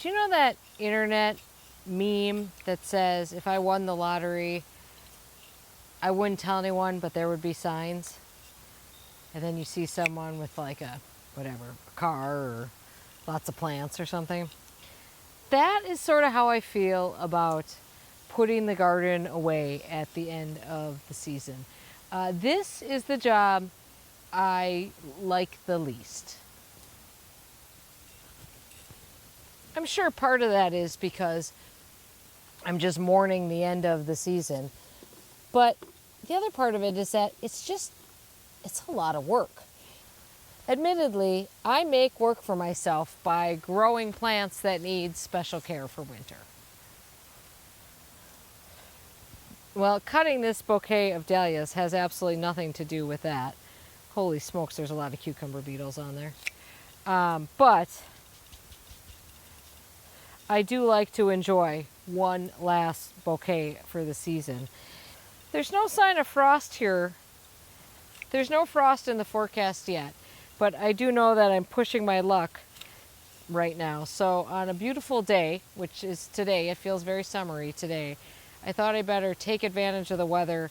Do you know that internet meme that says if I won the lottery, I wouldn't tell anyone, but there would be signs? And then you see someone with like a, whatever, a car or lots of plants or something. That is sort of how I feel about putting the garden away at the end of the season. This is the job I like the least. I'm sure part of that is because I'm just mourning the end of the season. But the other part of it is that it's a lot of work. Admittedly, I make work for myself by growing plants that need special care for winter. Well, cutting this bouquet of dahlias has absolutely nothing to do with that. Holy smokes, there's a lot of cucumber beetles on there. But I do like to enjoy one last bouquet for the season. There's no sign of frost here. There's no frost in the forecast yet, but I do know that I'm pushing my luck right now. So on a beautiful day, which is today, it feels very summery today, I thought I better take advantage of the weather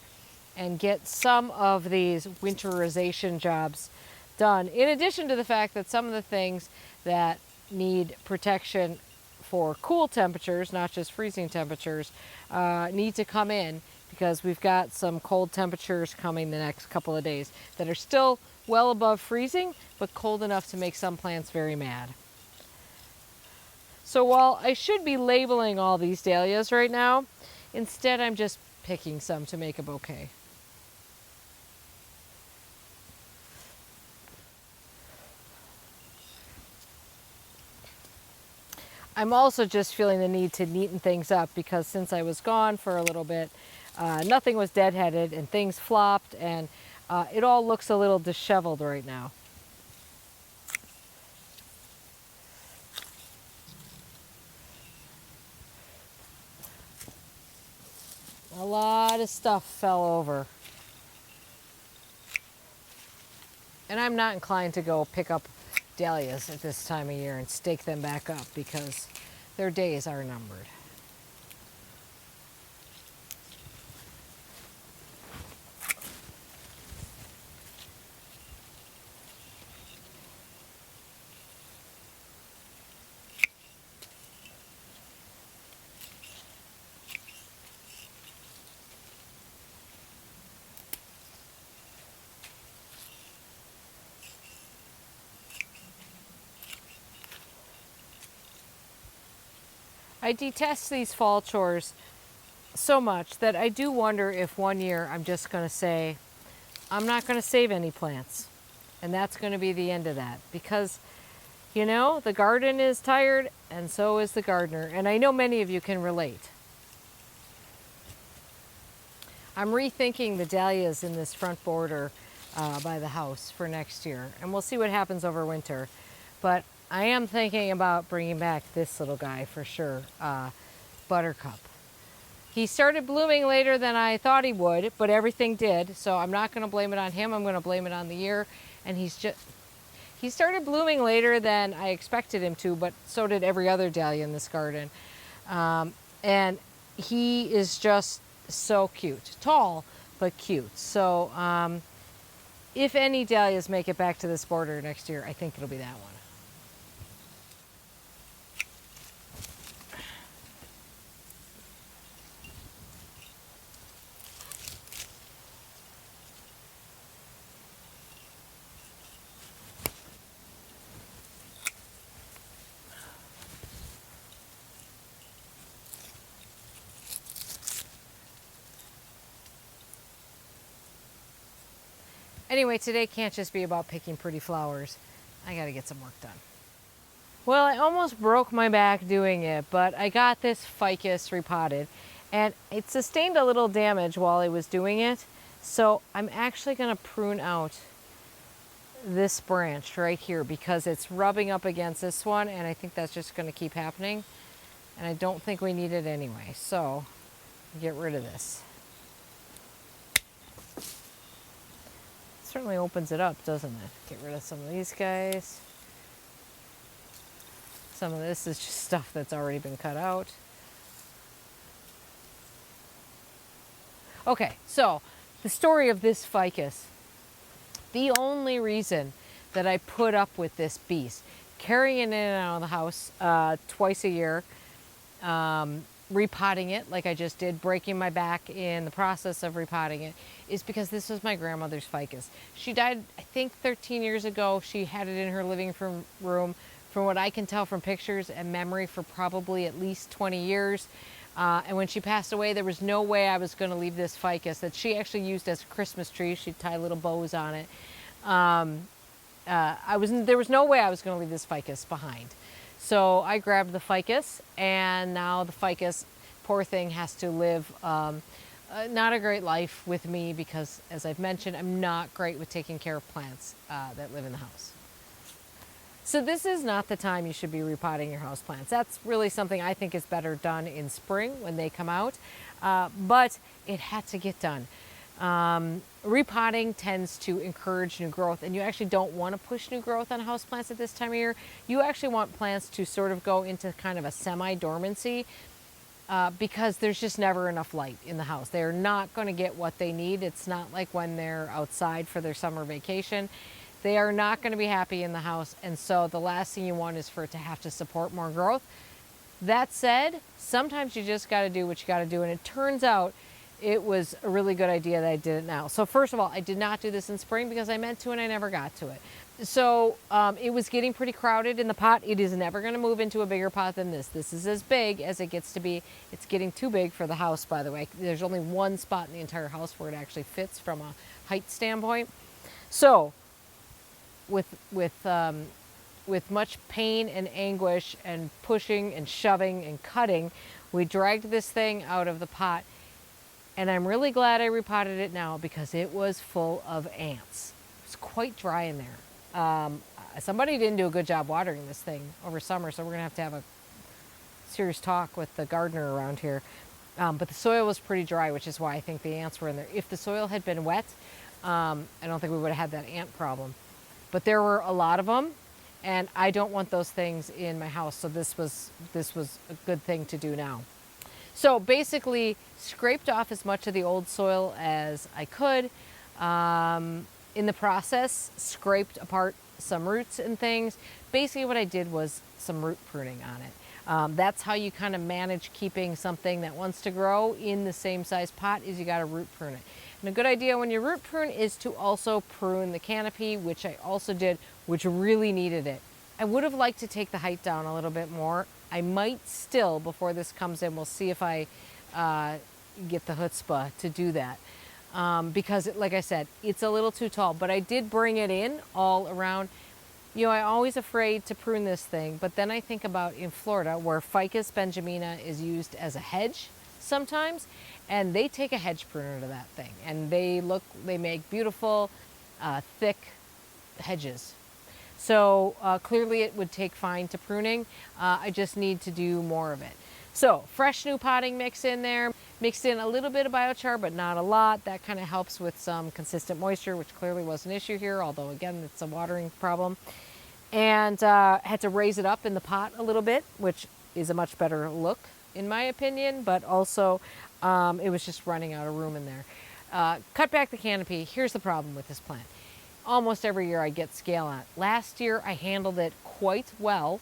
and get some of these winterization jobs done. In addition to the fact that some of the things that need protection for cool temperatures, not just freezing temperatures, need to come in because we've got some cold temperatures coming the next couple of days that are still well above freezing, but cold enough to make some plants very mad. So while I should be labeling all these dahlias right now, instead I'm just picking some to make a bouquet. I'm also just feeling the need to neaten things up because since I was gone for a little bit, nothing was deadheaded and things flopped and it all looks a little disheveled right now. A lot of stuff fell over. And I'm not inclined to go pick up dahlias at this time of year and stake them back up because their days are numbered. I detest these fall chores so much that I do wonder if one year I'm just going to say, I'm not going to save any plants. And that's going to be the end of that. Because, you know, the garden is tired and so is the gardener. And I know many of you can relate. I'm rethinking the dahlias in this front border by the house for next year. And we'll see what happens over winter. But I am thinking about bringing back this little guy for sure, Buttercup. He started blooming later than I thought he would, but everything did. So I'm not going to blame it on him. I'm going to blame it on the year. And he started blooming later than I expected him to, but so did every other dahlia in this garden. And he is just so cute. Tall, but cute. So if any dahlias make it back to this border next year, I think it'll be that one. Anyway, today can't just be about picking pretty flowers. I gotta get some work done. Well, I almost broke my back doing it, but I got this ficus repotted and it sustained a little damage while I was doing it. So I'm actually gonna prune out this branch right here because it's rubbing up against this one and I think that's just gonna keep happening. And I don't think we need it anyway. So get rid of this. Certainly opens it up, doesn't it? Get rid of some of these guys. Some of this is just stuff that's already been cut out. Okay, so the story of this ficus. The only reason that I put up with this beast, carrying it in and out of the house twice a year, repotting it like I just did, breaking my back in the process of repotting it, is because this was my grandmother's ficus. She died, I think, 13 years ago. She had it in her living room, from what I can tell from pictures and memory, for probably at least 20 years. And when she passed away, there was no way I was going to leave this ficus that she actually used as a Christmas tree. She'd tie little bows on it. There was no way I was going to leave this ficus behind. So I grabbed the ficus, and now the ficus, poor thing, has to live not a great life with me because, as I've mentioned, I'm not great with taking care of plants that live in the house. So this is not the time you should be repotting your house plants. That's really something I think is better done in spring when they come out, but it had to get done. Repotting tends to encourage new growth, and you actually don't want to push new growth on houseplants at this time of year. You actually want plants to sort of go into kind of a semi-dormancy because there's just never enough light in the house. They're not going to get what they need. It's not like when they're outside for their summer vacation. They are not going to be happy in the house, and so the last thing you want is for it to have to support more growth. That said, sometimes you just got to do what you got to do, and it turns out it was a really good idea that I did it now. So first of all, I did not do this in spring because I meant to and I never got to it. So it was getting pretty crowded in the pot. It is never going to move into a bigger pot than this. This is as big as it gets to be. It's getting too big for the house, by the way. There's only one spot in the entire house where it actually fits from a height standpoint. So with much pain and anguish and pushing and shoving and cutting, we dragged this thing out of the pot. And I'm really glad I repotted it now because it was full of ants. It was quite dry in there. Somebody didn't do a good job watering this thing over summer, so we're going to have a serious talk with the gardener around here. But the soil was pretty dry, which is why I think the ants were in there. If the soil had been wet, I don't think we would have had that ant problem. But there were a lot of them, and I don't want those things in my house, so this was a good thing to do now. So basically, scraped off as much of the old soil as I could. In the process, scraped apart some roots and things. Basically what I did was some root pruning on it. That's how you kind of manage keeping something that wants to grow in the same size pot, is you got to root prune it. And a good idea when you root prune is to also prune the canopy, which I also did, which really needed it. I would have liked to take the height down a little bit more. I might still, before this comes in, we'll see if I get the chutzpah to do that. Because, like I said, it's a little too tall. But I did bring it in all around. You know, I'm always afraid to prune this thing. But then I think about in Florida, where Ficus benjamina is used as a hedge sometimes. And they take a hedge pruner to that thing. And they make beautiful, thick hedges. So clearly it would take fine to pruning. I just need to do more of it. So fresh new potting mix in there. Mixed in a little bit of biochar, but not a lot. That kind of helps with some consistent moisture, which clearly was an issue here, although again, it's a watering problem. And had to raise it up in the pot a little bit, which is a much better look in my opinion, but also it was just running out of room in there. Cut back the canopy. Here's the problem with this plant. Almost every year I get scale on it. Last year I handled it quite well.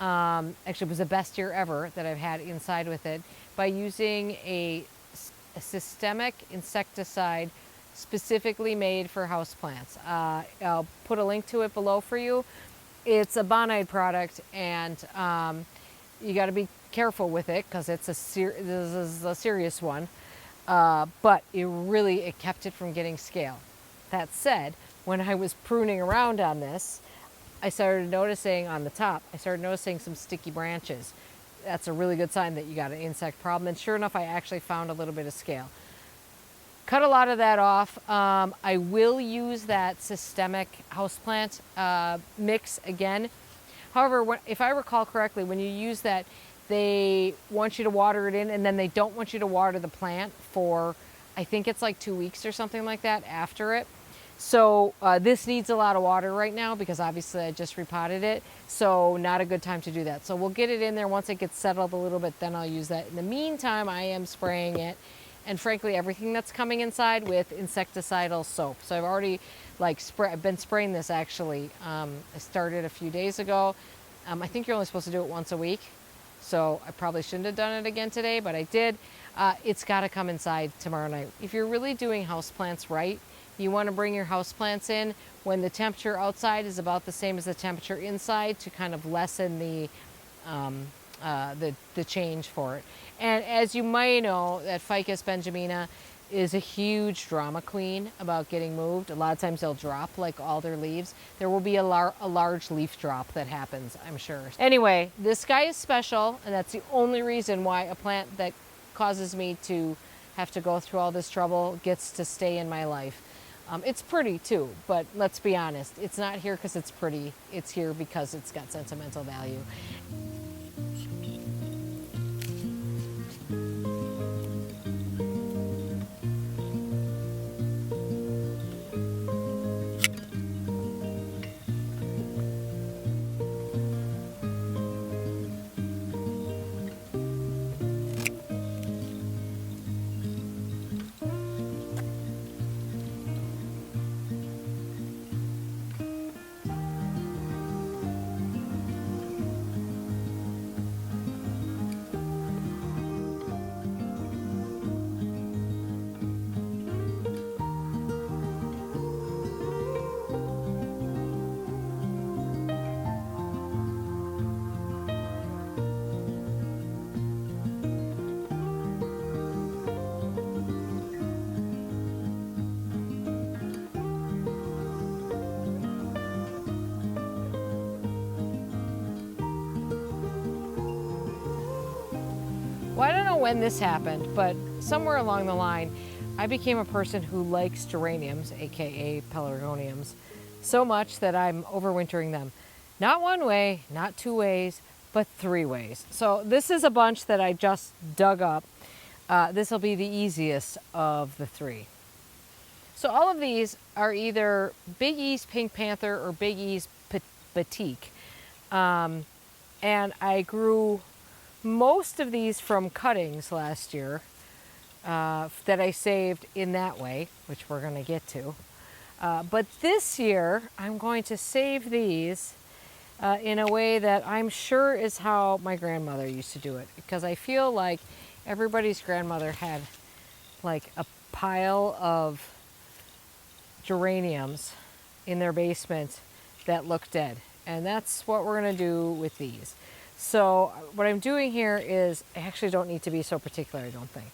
Actually, it was the best year ever that I've had inside with it by using a systemic insecticide specifically made for houseplants. I'll put a link to it below for you. It's a bonide product, and you got to be careful with it because this is a serious one. But it kept it from getting scale. That said, when I was pruning around on this, I started noticing on the top, some sticky branches. That's a really good sign that you got an insect problem. And sure enough, I actually found a little bit of scale. Cut a lot of that off. I will use that systemic houseplant mix again. However, if I recall correctly, when you use that, they want you to water it in, and then they don't want you to water the plant for, I think it's like 2 weeks or something like that after it. So this needs a lot of water right now because obviously I just repotted it. So not a good time to do that. So we'll get it in there once it gets settled a little bit, then I'll use that. In the meantime, I am spraying it, and frankly everything that's coming inside with insecticidal soap. So I've already I've been spraying this actually. I started a few days ago. I think you're only supposed to do it once a week. So I probably shouldn't have done it again today, but I did. It's got to come inside tomorrow night. If you're really doing houseplants right, you want to bring your houseplants in when the temperature outside is about the same as the temperature inside to kind of lessen the change for it. And as you might know, that ficus benjamina is a huge drama queen about getting moved. A lot of times they'll drop like all their leaves. There will be a large leaf drop that happens, I'm sure. Anyway, this guy is special, and that's the only reason why a plant that causes me to have to go through all this trouble gets to stay in my life. It's pretty too, but let's be honest, it's not here because it's pretty. It's here because it's got sentimental value. Well, I don't know when this happened, but somewhere along the line, I became a person who likes geraniums, aka pelargoniums, so much that I'm overwintering them. Not one way, not two ways, but three ways. So this is a bunch that I just dug up. This will be the easiest of the three. So all of these are either Big E's Pink Panther or Big E's Batik. And I grew most of these from cuttings last year that I saved in that way, which we're going to get to. But this year, I'm going to save these in a way that I'm sure is how my grandmother used to do it, because I feel like everybody's grandmother had like a pile of geraniums in their basement that looked dead. And that's what we're going to do with these. So what I'm doing here is, I actually don't need to be so particular, I don't think.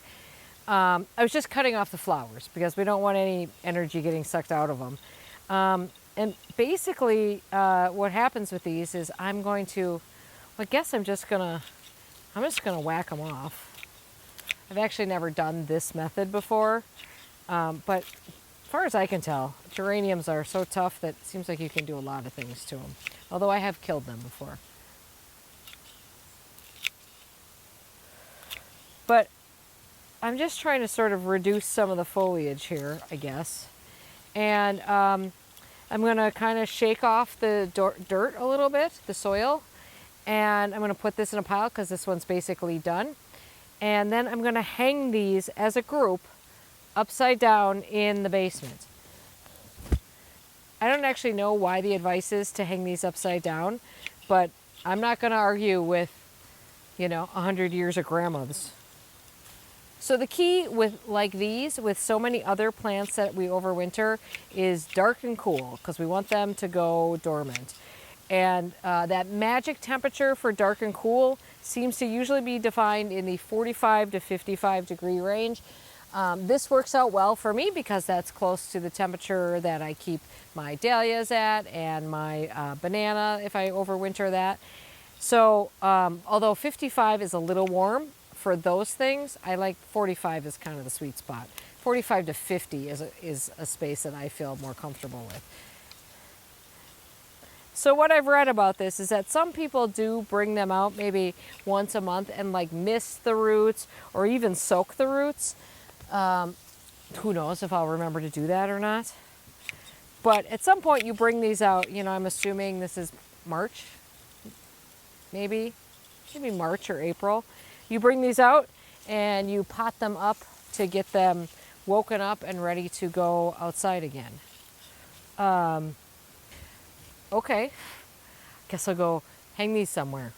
I was just cutting off the flowers because we don't want any energy getting sucked out of them. And basically what happens with these is I'm just gonna whack them off. I've actually never done this method before, but as far as I can tell, geraniums are so tough that it seems like you can do a lot of things to them. Although I have killed them before. But I'm just trying to sort of reduce some of the foliage here, I guess. And I'm going to kind of shake off the dirt a little bit, the soil. And I'm going to put this in a pile because this one's basically done. And then I'm going to hang these as a group upside down in the basement. I don't actually know why the advice is to hang these upside down, but I'm not going to argue with, 100 years of grandmas. So the key with these, with so many other plants that we overwinter, is dark and cool, because we want them to go dormant. And that magic temperature for dark and cool seems to usually be defined in the 45 to 55 degree range. This works out well for me because that's close to the temperature that I keep my dahlias at and my banana if I overwinter that. So although 55 is a little warm for those things, I like 45 is kind of the sweet spot. 45 to 50 is a space that I feel more comfortable with. So what I've read about this is that some people do bring them out maybe once a month and mist the roots or even soak the roots. Who knows if I'll remember to do that or not. But at some point you bring these out, you know, I'm assuming this is March, maybe March or April. You bring these out and you pot them up to get them woken up and ready to go outside again. Okay, guess I'll go hang these somewhere.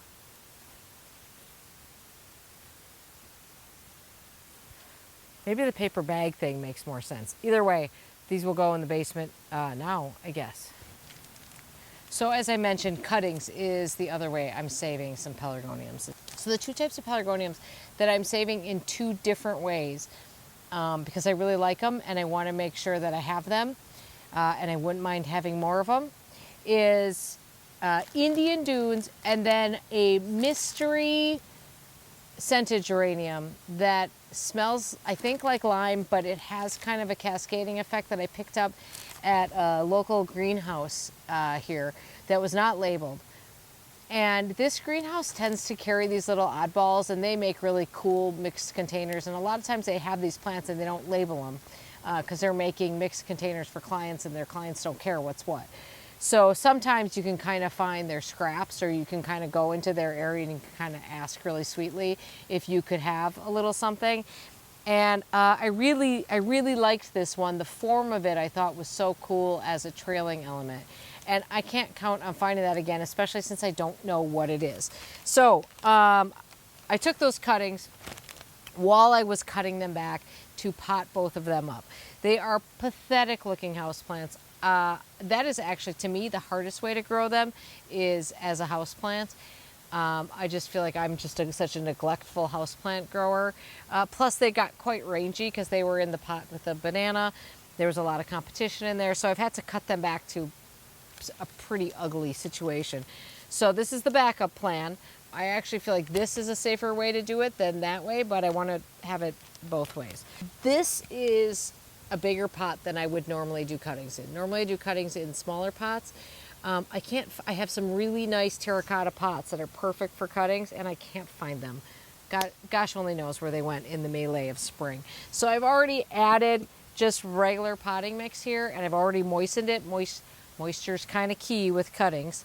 Maybe the paper bag thing makes more sense. Either way, these will go in the basement now, I guess. So as I mentioned, cuttings is the other way I'm saving some pelargoniums. So the two types of pelargoniums that I'm saving in two different ways, because I really like them and I want to make sure that I have them, and I wouldn't mind having more of them, is Indian Dunes and then a mystery scented geranium that smells, I think, like lime, but it has kind of a cascading effect that I picked up at a local greenhouse here that was not labeled. And this greenhouse tends to carry these little oddballs, and they make really cool mixed containers. And a lot of times they have these plants and they don't label them because they're making mixed containers for clients and their clients don't care what's what. So sometimes you can kind of find their scraps, or you can kind of go into their area and you can kind of ask really sweetly if you could have a little something. And I really liked this one. The form of it I thought was so cool as a trailing element. And I can't count on finding that again, especially since I don't know what it is. So I took those cuttings while I was cutting them back to pot both of them up. They are pathetic looking houseplants. That is actually, to me, the hardest way to grow them is as a houseplant. I just feel like I'm just such a neglectful houseplant grower. Plus, they got quite rangy because they were in the pot with a banana. There was a lot of competition in there, so I've had to cut them back to a pretty ugly situation. So this is the backup plan. I actually feel like this is a safer way to do it than that way, but I want to have it both ways. This is a bigger pot than I would normally do cuttings in. Normally I do cuttings in smaller pots. I have some really nice terracotta pots that are perfect for cuttings, and I can't find them. Gosh only knows where they went in the melee of spring. So I've already added just regular potting mix here, and I've already moistened it. Moisture's kind of key with cuttings.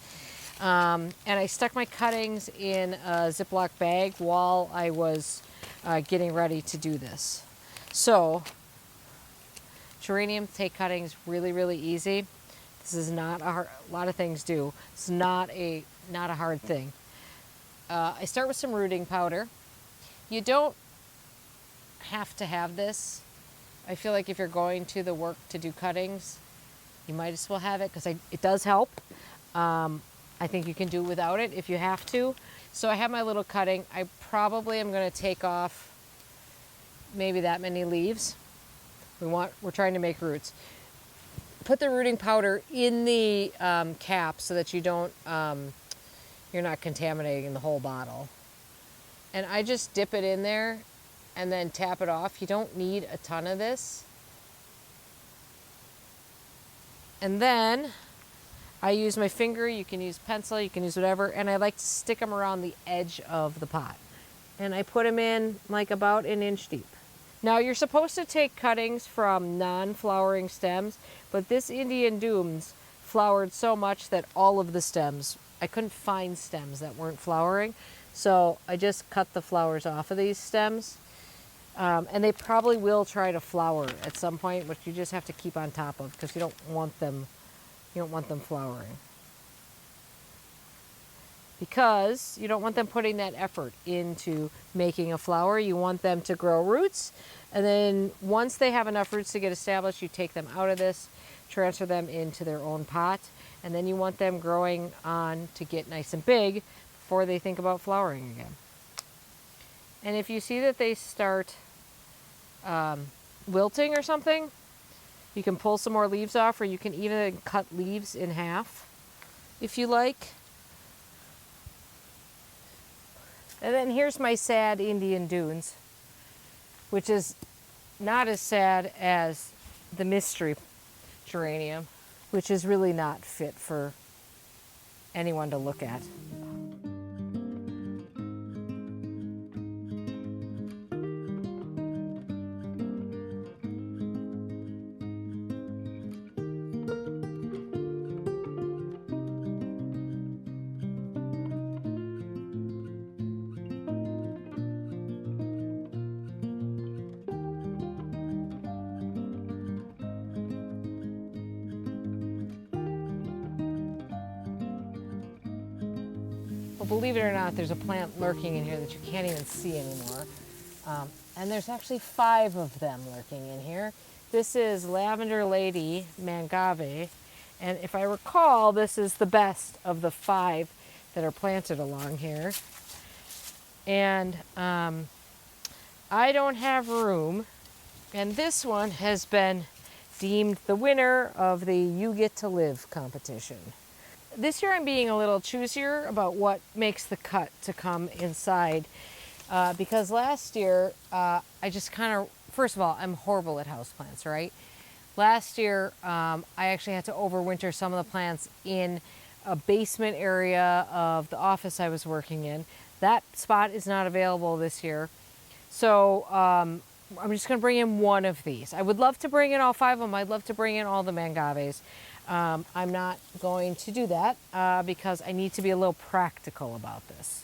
And I stuck my cuttings in a Ziploc bag while I was getting ready to do this. So geranium take cuttings really easy. This is not a lot of things do. It's not a hard thing. I start with some rooting powder. You don't have to have this. I feel like if you're going to the work to do cuttings, you might as well have it because it does help. I think you can do without it if you have to. So I have my little cutting. I probably am going to take off maybe that many leaves. We're trying to make roots. Put the rooting powder in the cap so that you're not contaminating the whole bottle. And I just dip it in there and then tap it off. You don't need a ton of this. And then I use my finger. You can use pencil, you can use whatever, and I like to stick them around the edge of the pot. And I put them in like about an inch deep. Now you're supposed to take cuttings from non-flowering stems, but this Indian Dunes flowered so much that all of the stems, I couldn't find stems that weren't flowering, so I just cut the flowers off of these stems. And they probably will try to flower at some point, which you just have to keep on top of because you don't want them flowering. Because you don't want them putting that effort into making a flower. You want them to grow roots. And then once they have enough roots to get established, you take them out of this, transfer them into their own pot. And then you want them growing on to get nice and big before they think about flowering again. And if you see that they start wilting or something, you can pull some more leaves off, or you can even cut leaves in half if you like. And then here's my sad Indian Dunes, which is not as sad as the mystery geranium, which is really not fit for anyone to look at. Well, believe it or not, there's a plant lurking in here that you can't even see anymore. And there's actually 5 of them lurking in here. This is Lavender Lady Mangave. And if I recall, this is the best of the 5 that are planted along here. And I don't have room. And this one has been deemed the winner of the You Get to Live competition. This year I'm being a little choosier about what makes the cut to come inside because last year I just kind of, first of all, I'm horrible at houseplants, right? Last year I actually had to overwinter some of the plants in a basement area of the office I was working in. That spot is not available this year. So I'm just going to bring in one of these. I would love to bring in all 5 of them. I'd love to bring in all the mangaves. I'm not going to do that because I need to be a little practical about this.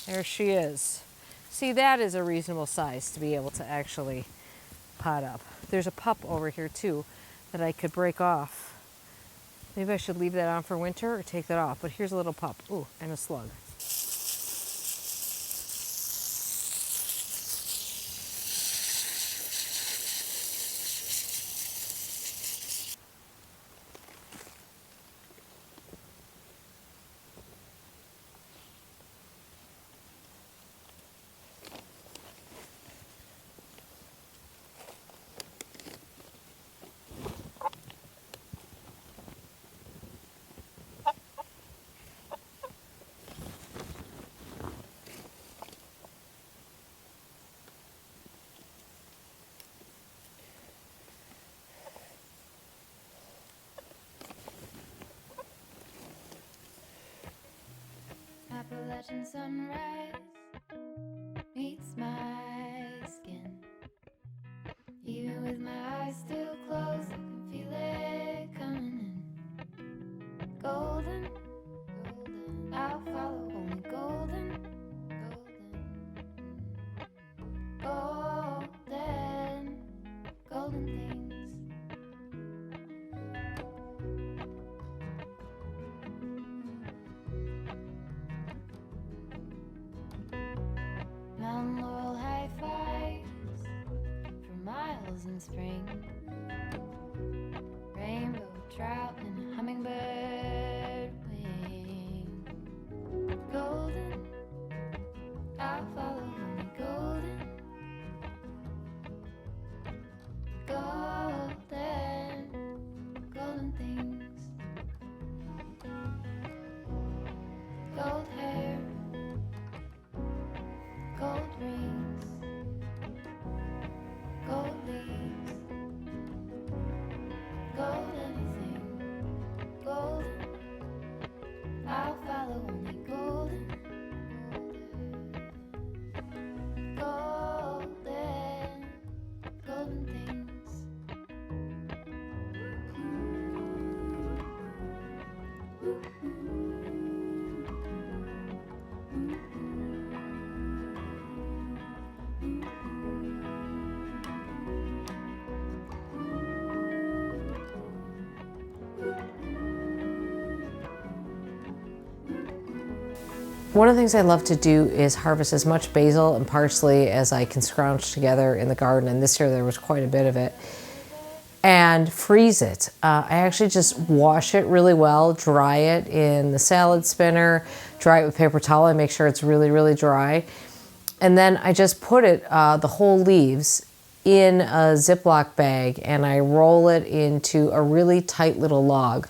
There she is. See, that is a reasonable size to be able to actually pot up. There's a pup over here too that I could break off. Maybe I should leave that on for winter or take that off, but here's a little pup. Ooh, and a slug. Appalachian sunrise meets my skin. Even with my eyes still closed, I can feel it coming in. Golden, golden, I'll follow only golden, golden, golden, golden things. Mountain laurel high fives for miles in spring. Rainbow trout and a hummingbird wing. Golden, I'll follow only golden. Golden, golden things. Gold hair, gold rings, gold leaves, gold anything, golden, I'll follow only golden, golden, golden things. One of the things I love to do is harvest as much basil and parsley as I can scrounge together in the garden, and this year there was quite a bit of it, and freeze it. I actually just wash it really well, dry it in the salad spinner, dry it with paper towel. I make sure it's really, really dry. And then I just put it, the whole leaves, in a Ziploc bag, and I roll it into a really tight little log.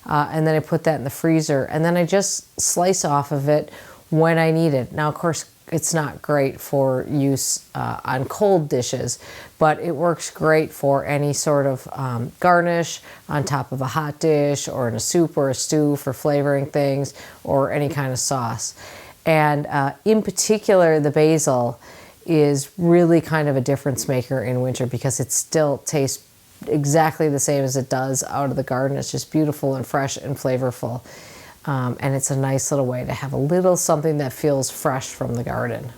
And then I put that in the freezer, and then I just slice off of it when I need it. Now, of course, it's not great for use on cold dishes, but it works great for any sort of garnish on top of a hot dish or in a soup or a stew for flavoring things or any kind of sauce. And in particular, the basil is really kind of a difference maker in winter because it still tastes exactly the same as it does out of the garden. It's just beautiful and fresh and flavorful. And it's a nice little way to have a little something that feels fresh from the garden.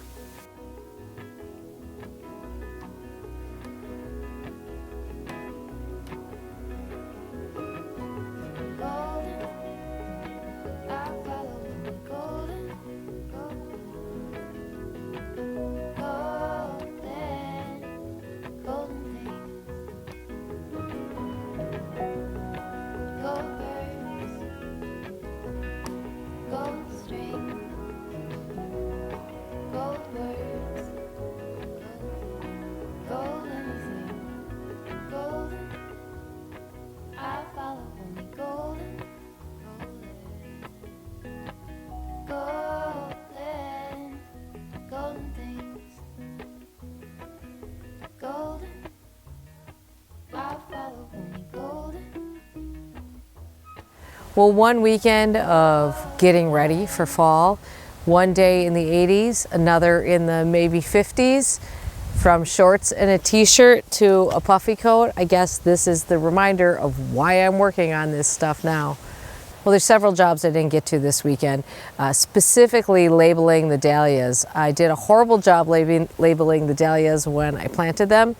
Well, one weekend of getting ready for fall, one day in the 80s, another in the maybe 50s, from shorts and a t-shirt to a puffy coat. I guess this is the reminder of why I'm working on this stuff now. Well, there's several jobs I didn't get to this weekend, specifically labeling the dahlias. I did a horrible job labeling the dahlias when I planted them.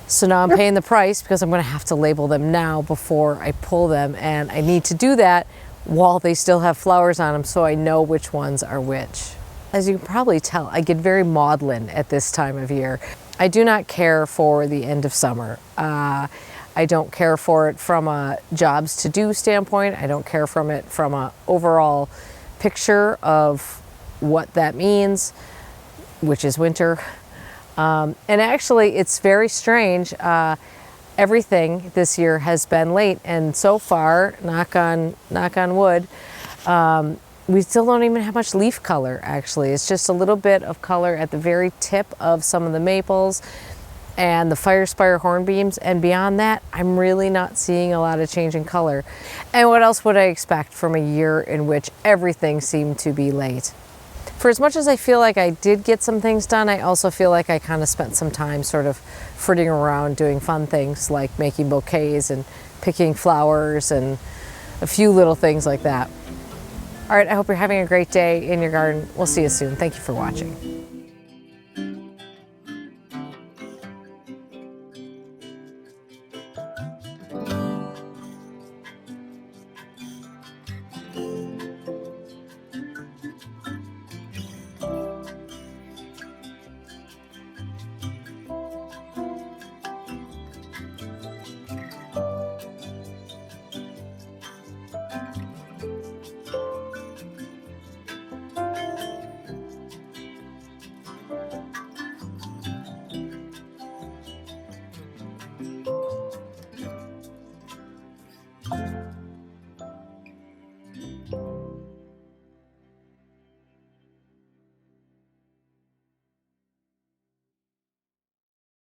So now I'm paying the price because I'm going to have to label them now before I pull them, and I need to do that while they still have flowers on them so I know which ones are which. As you can probably tell, I get very maudlin at this time of year. I do not care for the end of summer. I don't care for it from a jobs to do standpoint. I don't care from it from an overall picture of what that means, which is winter. And actually, it's very strange. Everything this year has been late, and so far, knock on wood, we still don't even have much leaf color. Actually, it's just a little bit of color at the very tip of some of the maples and the fire spire hornbeams, and beyond that, I'm really not seeing a lot of change in color. And what else would I expect from a year in which everything seemed to be late? For as much as I feel like I did get some things done, I also feel like I kind of spent some time sort of fritting around doing fun things like making bouquets and picking flowers and a few little things like that. All right, I hope you're having a great day in your garden. We'll see you soon. Thank you for watching.